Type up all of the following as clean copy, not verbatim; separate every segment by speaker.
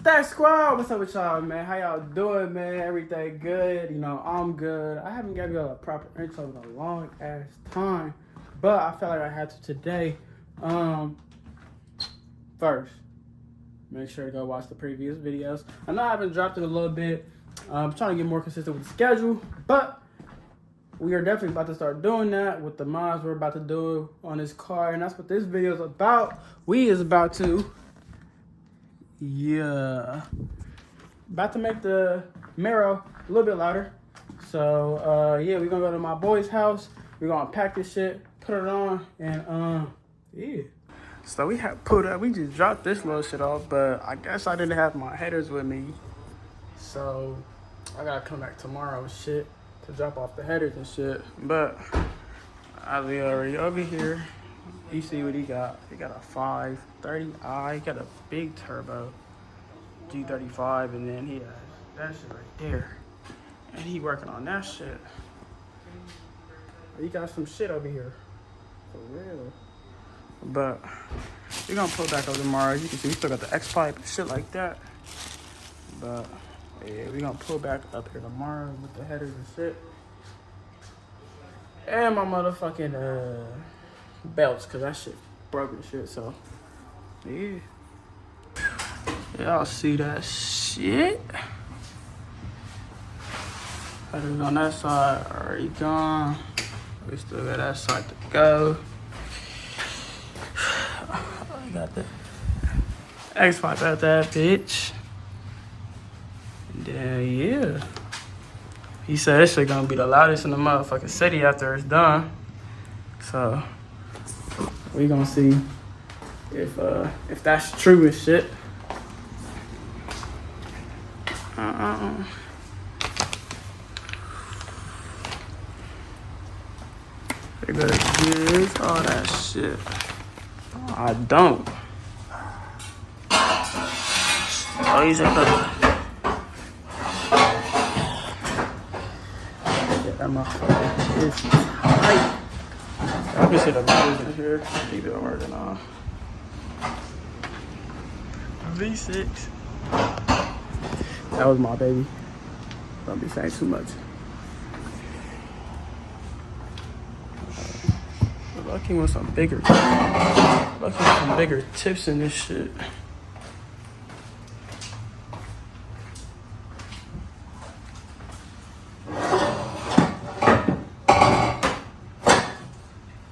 Speaker 1: Staxks Squad, what's up with y'all, man? How y'all doing, man? Everything good? You know, I'm good. I haven't given y'all a proper intro in a long ass time, but I felt like I had to today. First, make sure to go watch the previous videos. I know I haven't dropped it a little bit. I'm trying to get more consistent with the schedule, but we are definitely about to start doing that with the mods we're about to do on this car, and that's what this video is about. We is about to about to make the Camaro a little bit louder. So yeah, we're gonna go to my boy's house. We're gonna pack this shit, put it on, and yeah. So we just dropped this little shit off, but I guess I didn't have my headers with me. So I gotta come back tomorrow and shit to drop off the headers and shit. But Ali already over here. You see what he got. He got a 530i. He got a big turbo G35, and then he has that shit right there. And he working on that shit. He got some shit over here. For real. But we're gonna pull back up tomorrow. As you can see, we still got the X-pipe and shit like that. But yeah, we're gonna pull back up here tomorrow with the headers and shit. And my motherfucking belts, cause that shit broke and shit. So yeah, y'all see that shit. Headers on that side already gone. We still got that side to go. I got the X-pipe out that bitch. And then yeah, he said this shit gonna be the loudest in the motherfucking city after it's done. So we gonna see if that's true and shit. They gotta get all that shit. I don't. Oh, he's at the. Get that motherfucker. It's tight. I can see the motors in here. Keep it working on. V6. That was my baby. Don't be saying too much. Lucky with some bigger tips in this shit.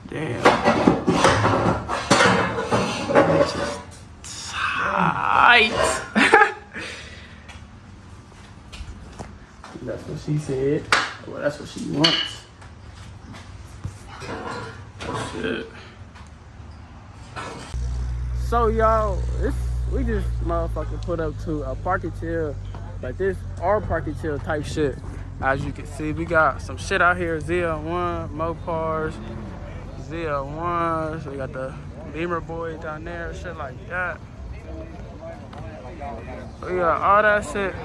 Speaker 1: Damn. That bitch is tight. That's what she said. Well, that's what she wants. Shit. So y'all, we just motherfucking put up to a parking chill, but this our parking chill type shit. As you can see, we got some shit out here. ZL1 Mopars, ZL1s. We got the Beamer boy down there, shit like that. We got all that shit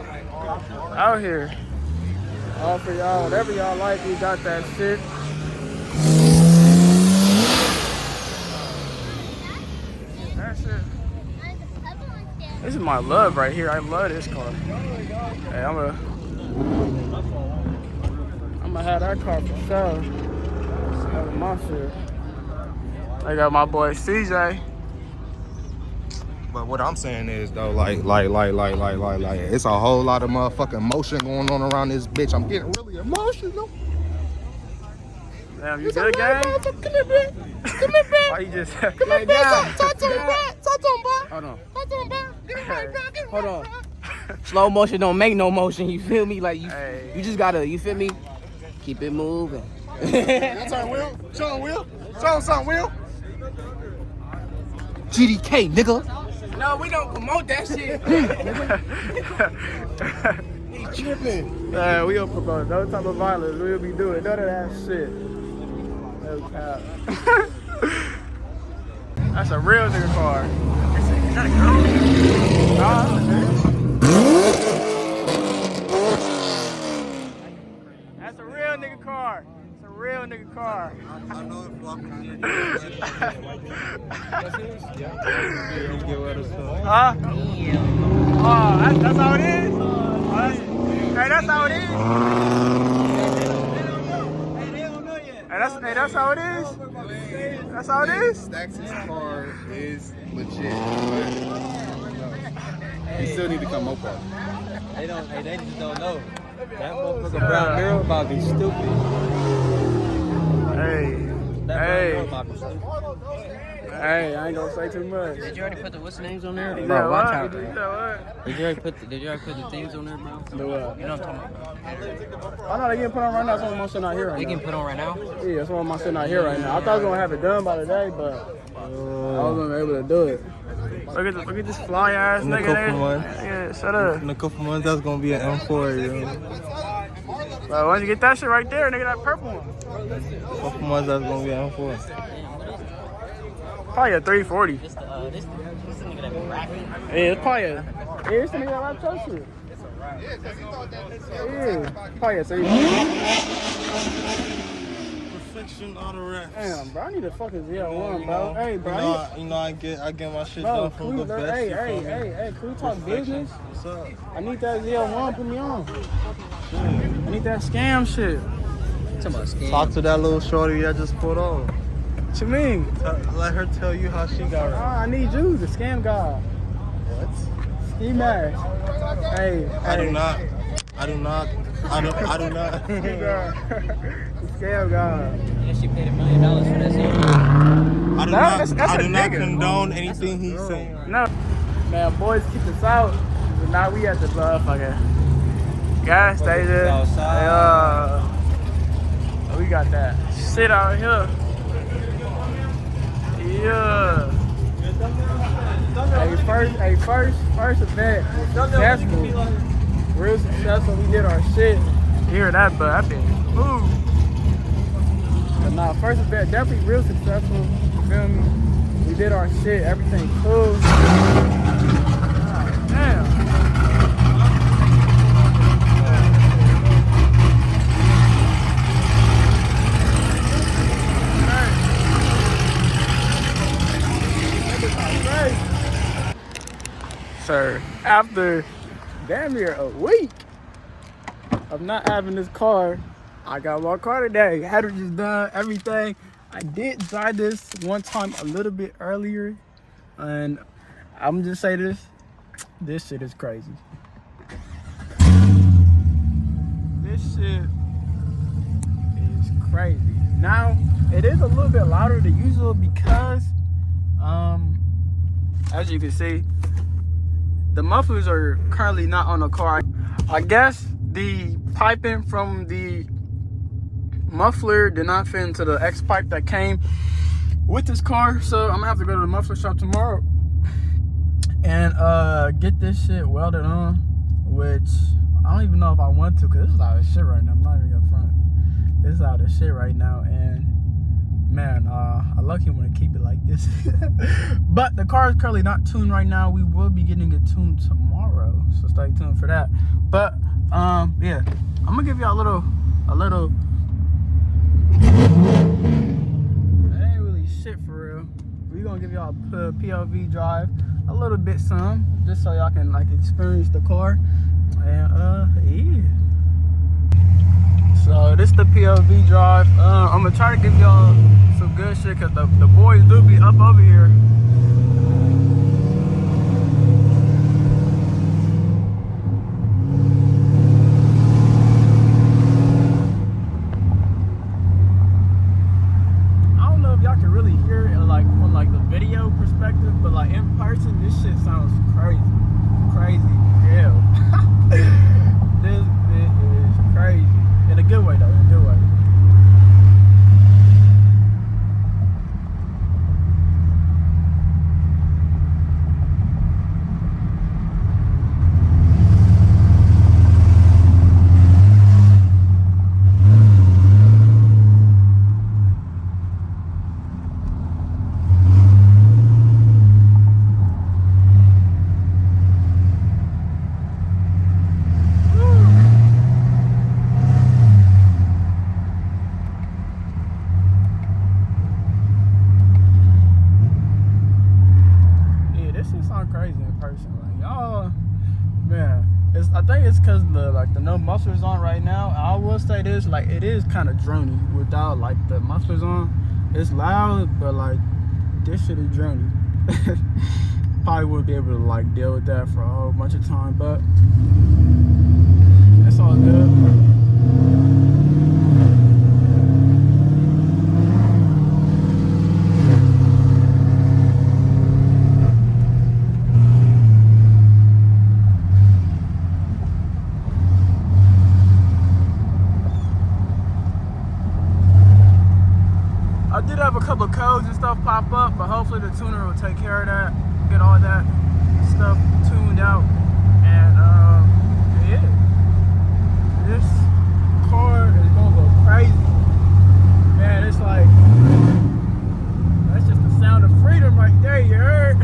Speaker 1: out here. All for y'all, whatever y'all like, we got that shit. This is my love right here. I love this car. Hey, I'm gonna have that car for sure. That's my shit. I got my boy CJ.
Speaker 2: But what I'm saying is though, like, it's a whole lot of motherfucking motion going on around this bitch. I'm getting really emotional.
Speaker 1: Damn, you good, gang?
Speaker 2: Come here, bitch. Come here, bitch.
Speaker 1: Why you just...
Speaker 2: Come here, bitch. Talk to him, bro. Talk to him, bro.
Speaker 1: Hold on.
Speaker 2: Talk to him, bro. Get him right, bro. Get him
Speaker 3: Hold
Speaker 2: right,
Speaker 3: on.
Speaker 2: bro.
Speaker 3: Slow motion don't make no motion, you feel me? Like
Speaker 1: Hey.
Speaker 3: you just gotta, you feel me? Keep it moving.
Speaker 2: That's our Will. Show him, Will. Show him something, Will.
Speaker 3: GDK, nigga. No, we don't promote that shit.
Speaker 2: He tripping.
Speaker 1: Man, we don't promote no type of violence. We'll be doing none of that shit. No cap. That's a real nigga car. Is that a girl? Nah. That's a real nigga car. It's a real nigga car.
Speaker 2: I know it's fucking.
Speaker 1: Huh? That's how it is? Hey, that's how it is? Hey, that's how it is? That's how it is?
Speaker 4: Staxks' car is legit. You still need to come up with it.
Speaker 5: They just don't know. That motherfucker brown girl about to be stupid.
Speaker 1: Hey, I ain't gonna say too much.
Speaker 5: Did you already put the what's the names on there?
Speaker 1: Yeah,
Speaker 5: Bro, watch
Speaker 1: what?
Speaker 5: out, bro.
Speaker 1: You know what?
Speaker 5: Did you already put the things on there, bro?
Speaker 1: Do what?
Speaker 5: You know what I'm talking about.
Speaker 1: I know they getting put on right now. Some of my shit not here right
Speaker 5: They
Speaker 1: now.
Speaker 5: can put on right now?
Speaker 1: Yeah, some of my shit not here right now. I thought I was gonna have it done by today, but I wasn't able to do it. Look at this fly ass
Speaker 6: In a
Speaker 1: nigga
Speaker 6: couple
Speaker 1: there.
Speaker 6: months.
Speaker 1: Yeah, shut up.
Speaker 6: In a couple months, that's gonna be an M4, yo.
Speaker 1: Bro, once you get that shit right there, nigga, that purple one.
Speaker 6: Couple months, that's gonna be an M4.
Speaker 1: Probably a 340.
Speaker 5: This nigga that be rapping.
Speaker 1: Yeah, it's probably a. Yeah, it's the nigga that rap your shit. Yeah, probably a 340.
Speaker 6: Perfection auto rap.
Speaker 1: Damn, bro, I need a fucking ZL1, bro. Hey, bro.
Speaker 6: I get my shit
Speaker 1: Bro,
Speaker 6: done from the best.
Speaker 1: hey, can we talk business?
Speaker 6: What's up?
Speaker 1: I need that ZL1, put me on. I need that scam shit.
Speaker 5: Talking about skin.
Speaker 6: Talk to that little shorty I just put on.
Speaker 1: What you mean?
Speaker 6: Let her tell you how she got right.
Speaker 1: I need you, the scam guy.
Speaker 6: What?
Speaker 1: Ski mask. Hey,
Speaker 6: I do not.
Speaker 1: Ski guy. The scam guy.
Speaker 5: Yeah, she paid $1 million for that same.
Speaker 6: I do
Speaker 1: That's
Speaker 6: not
Speaker 1: a nigga.
Speaker 6: condone anything he's saying.
Speaker 1: No. Man, boys keep us out. So now we at the motherfucking gas station.
Speaker 5: Outside.
Speaker 1: We got that shit out here. Yeah. First event. Successful. Real successful. We did our shit. You hear that, but I've been moved. But nah, first event definitely real successful. You feel me? We did our shit. Everything cool. God damn. Sir, after damn near a week of not having this car, I got my car today. Had it just done everything. I did drive this one time a little bit earlier, and I'm just say this shit is crazy. This shit is crazy. Now, it is a little bit louder than usual because, as you can see, the mufflers are currently not on the car. I guess the piping from the muffler did not fit into the X pipe that came with this car, so I'm gonna have to go to the muffler shop tomorrow and get this shit welded on, which I don't even know if I want to, because this is loud as shit right now. I'm not even gonna front. This is loud as shit right now, and man, I lucky want to keep it like this. But the car is currently not tuned right now. We will be getting it tuned tomorrow, so stay tuned for that. But yeah, I'm gonna give y'all a little it ain't really shit for real. We gonna give y'all a POV drive a little bit some, just so y'all can like experience the car. And yeah, so this the POV drive. I'm gonna try to give y'all some good shit, cause the boys do be up over here. I don't know if y'all can really hear it like from like the video perspective, but like in person, this shit sounds crazy. Hell. This bit is crazy. In a good way though, in a good way. Man, I think it's because the no mufflers on right now. I will say this, like it is kind of drony without like the mufflers on. It's loud, but like this shit is drony. Probably wouldn't be able to like deal with that for a whole bunch of time, but it's all good. I did have a couple of codes and stuff pop up, but hopefully the tuner will take care of that, get all that stuff tuned out, and yeah, this car is gonna go crazy, man. It's like, that's just the sound of freedom right there, you heard?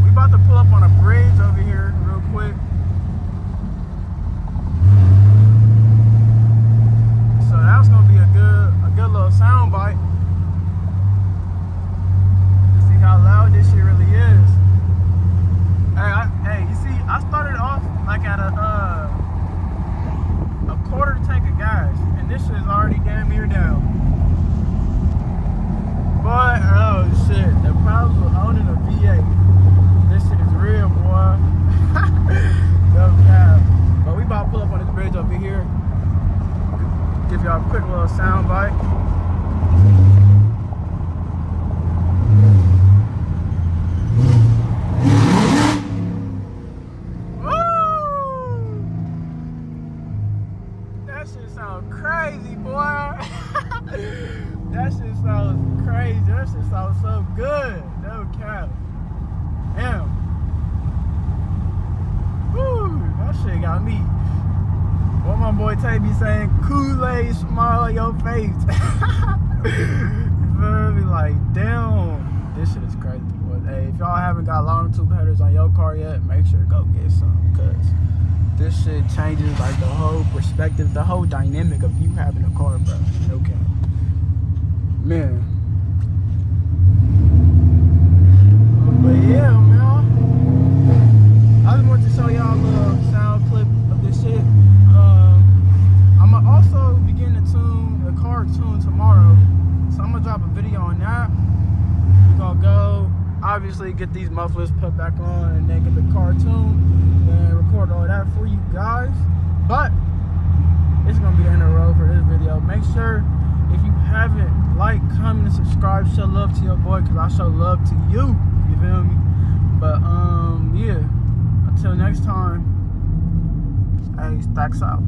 Speaker 1: We about to pull up on a bridge over here real quick. That's gonna be a good little sound bite to see how loud this shit really is. Hey, you see, I started off like at a quarter tank of gas, and this shit is already damn near down. But oh shit, the problems with owning a V8. This shit is real, boy. No cap. But we about to pull up on this bridge over here. Give y'all a quick little sound bite. Woo! That shit sounds crazy, boy. That shit sounds crazy. That shit sounds so good. No cap. Damn. Woo! That shit got me. What my boy Tay be saying, Kool-Aid smile on your face. You feel me? Like, damn, this shit is crazy. But hey, if y'all haven't got long tube headers on your car yet, make sure to go get some, because this shit changes like the whole perspective, the whole dynamic of you having a car, bro. No cap. Man. But yeah, man. I just want to show y'all a little sound clip of this shit. I'm gonna also begin to tune the car tune tomorrow, so I'm gonna drop a video on that. We're gonna go, obviously, get these mufflers put back on, and then get the car tuned and record all that for you guys. But it's gonna be the end of the road for this video. Make sure, if you haven't, like, comment, and subscribe. Show love to your boy, because I show love to you. You feel me? But yeah, until next time, hey, Staxks out.